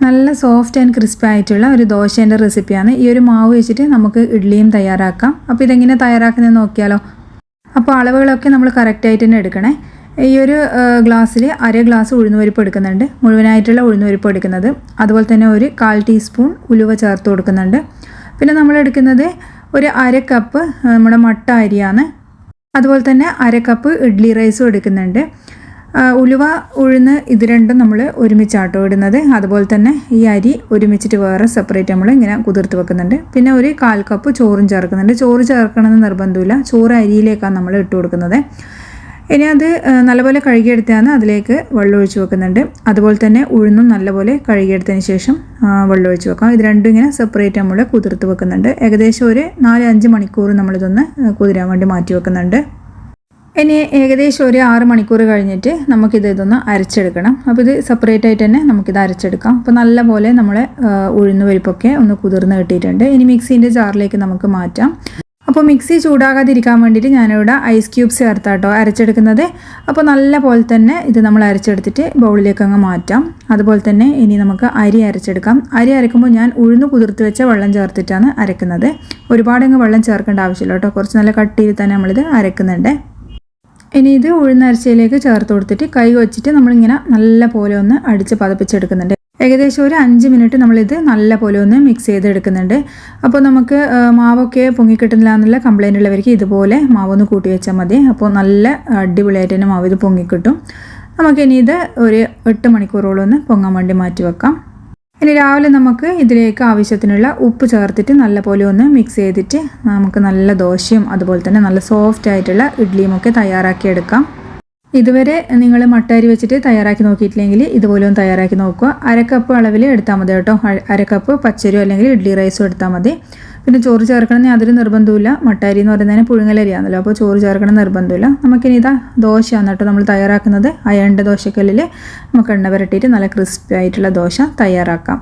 നല്ല soft and crispy ആയിട്ടുള്ള ഒരു ദോശേൻ്റെ റെസിപ്പിയാണ്. ഈ ഒരു മാവ് വെച്ചിട്ട് നമുക്ക് ഇഡ്ഡലിയും തയ്യാറാക്കാം. അപ്പോൾ ഇതെങ്ങനെ തയ്യാറാക്കുന്നത് നോക്കിയാലോ. അപ്പോൾ അളവുകളൊക്കെ നമ്മൾ കറക്റ്റായിട്ട് തന്നെ എടുക്കണേ. ഈ ഒരു ഗ്ലാസ്സിൽ അര ഗ്ലാസ് ഉഴുന്നുപരിപ്പ് എടുക്കുന്നുണ്ട്, മുഴുവനായിട്ടുള്ള ഉഴുന്നുപരിപ്പ് എടുക്കുന്നത്. അതുപോലെ തന്നെ ഒരു 1/4 ടീസ്പൂൺ ഉലുവ ചേർത്ത് കൊടുക്കുന്നുണ്ട്. പിന്നെ നമ്മൾ എടുക്കുന്നത് ഒരു അര കപ്പ് നമ്മുടെ മട്ട അരിയാണ്. അതുപോലെ തന്നെ അര കപ്പ് ഇഡ്ഡലി റൈസും എടുക്കുന്നുണ്ട്. ഉലുവ ഉഴുന്ന് ഇത് രണ്ടും നമ്മൾ ഒരുമിച്ചാട്ടോ ഇടുന്നത്. അതുപോലെ തന്നെ ഈ അരി ഒരുമിച്ചിട്ട് വേറെ സെപ്പറേറ്റ് നമ്മൾ ഇങ്ങനെ കുതിർത്ത് വെക്കുന്നുണ്ട്. പിന്നെ ഒരു 1/4 കപ്പ് ചോറും ചേർക്കുന്നുണ്ട്. ചോറ് ചേർക്കണമെന്ന് നിർബന്ധമില്ല, ചോറ് അരിയിലേക്കാണ് നമ്മൾ ഇട്ട് കൊടുക്കുന്നത്. ഇനി അത് നല്ലപോലെ കഴുകിയെടുത്താണ് അതിലേക്ക് വെള്ളം ഒഴിച്ച് വെക്കുന്നുണ്ട്. അതുപോലെ തന്നെ ഉഴുന്നും നല്ലപോലെ കഴുകിയെടുത്തതിന് ശേഷം വെള്ളം ഒഴിച്ച് വെക്കാം. ഇത് രണ്ടും ഇങ്ങനെ സെപ്പറേറ്റ് നമ്മൾ കുതിർത്ത് വെക്കുന്നുണ്ട്. ഏകദേശം ഒരു 4-5 മണിക്കൂർ നമ്മളിതൊന്ന് കുതിരാൻ വേണ്ടി മാറ്റി വെക്കുന്നുണ്ട്. ഇനി ഏകദേശം ഒരു 6 മണിക്കൂർ കഴിഞ്ഞിട്ട് ഇതൊന്ന് അരച്ചെടുക്കണം. അപ്പോൾ ഇത് സെപ്പറേറ്റ് ആയിട്ട് തന്നെ നമുക്കിത് അരച്ചെടുക്കാം. അപ്പോൾ നല്ലപോലെ നമ്മളെ ഉഴുന്ന് പരിപ്പൊക്കെ ഒന്ന് കുതിർന്ന് കിട്ടിയിട്ടുണ്ട്. ഇനി മിക്സീൻ്റെ ജാറിലേക്ക് നമുക്ക് മാറ്റാം. അപ്പോൾ മിക്സി ചൂടാകാതിരിക്കാൻ വേണ്ടിയിട്ട് ഞാനിവിടെ ഐസ് ക്യൂബ്സ് ചേർത്താട്ടോ അരച്ചെടുക്കുന്നത്. അപ്പോൾ നല്ല പോലെ തന്നെ ഇത് നമ്മൾ അരച്ചെടുത്തിട്ട് ബൗളിലേക്ക് അങ്ങ് മാറ്റാം. അതുപോലെ തന്നെ ഇനി നമുക്ക് അരി അരച്ചെടുക്കാം. അരി അരക്കുമ്പോൾ ഞാൻ ഉഴുന്ന് കുതിർത്ത് വെച്ച വെള്ളം ചേർത്തിട്ടാണ് അരക്കുന്നത്. ഒരുപാടങ്ങ് വെള്ളം ചേർക്കേണ്ട ആവശ്യമില്ല കേട്ടോ, കുറച്ച് നല്ല കട്ടിയിൽ തന്നെ നമ്മളിത് അരക്കുന്നുണ്ട്. ഇനി ഇത് ഉഴുന്നരച്ചയിലേക്ക് ചേർത്ത് കൊടുത്തിട്ട് കൈ വെച്ചിട്ട് നമ്മളിങ്ങനെ നല്ല പോലെ ഒന്ന് അടിച്ച് പതപ്പിച്ചെടുക്കുന്നുണ്ട്. ഏകദേശം ഒരു 5 മിനിറ്റ് നമ്മളിത് നല്ല പോലെ ഒന്ന് മിക്സ് ചെയ്തെടുക്കുന്നുണ്ട്. അപ്പോൾ നമുക്ക് മാവൊക്കെ പൊങ്ങിക്കിട്ടുന്നില്ല എന്നുള്ള കംപ്ലൈൻ്റ് ഉള്ളവർക്ക് ഇതുപോലെ മാവൊന്ന് കൂട്ടി വെച്ചാൽ മതി. അപ്പോൾ നല്ല അടിപൊളിയായിട്ട് തന്നെ മാവ് ഇത് പൊങ്ങിക്കിട്ടും. നമുക്കിനി ഇത് ഒരു 8 മണിക്കൂറോളം ഒന്ന് പൊങ്ങാൻ വേണ്ടി മാറ്റി വെക്കാം. ഇനി രാവിലെ നമുക്ക് ഇതിലേക്ക് ആവശ്യത്തിനുള്ള ഉപ്പ് ചേർത്തിട്ട് നല്ലപോലെ ഒന്ന് മിക്സ് ചെയ്തിട്ട് നമുക്ക് നല്ല ദോശയും അതുപോലെ തന്നെ നല്ല സോഫ്റ്റ് ആയിട്ടുള്ള ഇഡ്ഡലിയും ഒക്കെ തയ്യാറാക്കിയെടുക്കാം. ഇതുവരെ നിങ്ങൾ മട്ട അരി വെച്ചിട്ട് തയ്യാറാക്കി നോക്കിയിട്ടില്ലെങ്കിൽ ഇതുപോലെ ഒന്ന് തയ്യാറാക്കി നോക്കുക. 1/2 കപ്പ് അളവിൽ എടുത്താൽ മതി കേട്ടോ. 1/2 കപ്പ് പച്ചരിയോ അല്ലെങ്കിൽ ഇഡ്ഡലി റൈസോ എടുത്താൽ മതി. പിന്നെ ചോറ് ചേർക്കണമെന്ന് യാതൊരു നിർബന്ധമില്ല. മട്ട അരി എന്ന് പറയുന്നതിന് പുഴുങ്ങലരിയാണല്ലോ, അപ്പോൾ ചോറ് ചേർക്കണം നിർബന്ധമില്ല. നമുക്കിനി ഇതാ ദോശയാണ് കേട്ടോ നമ്മൾ തയ്യാറാക്കുന്നത്. അയണ്ട ദോശക്കല്ലിൽ നമുക്ക് എണ്ണ പുരട്ടിയിട്ട് നല്ല ക്രിസ്പി ആയിട്ടുള്ള ദോശ തയ്യാറാക്കാം.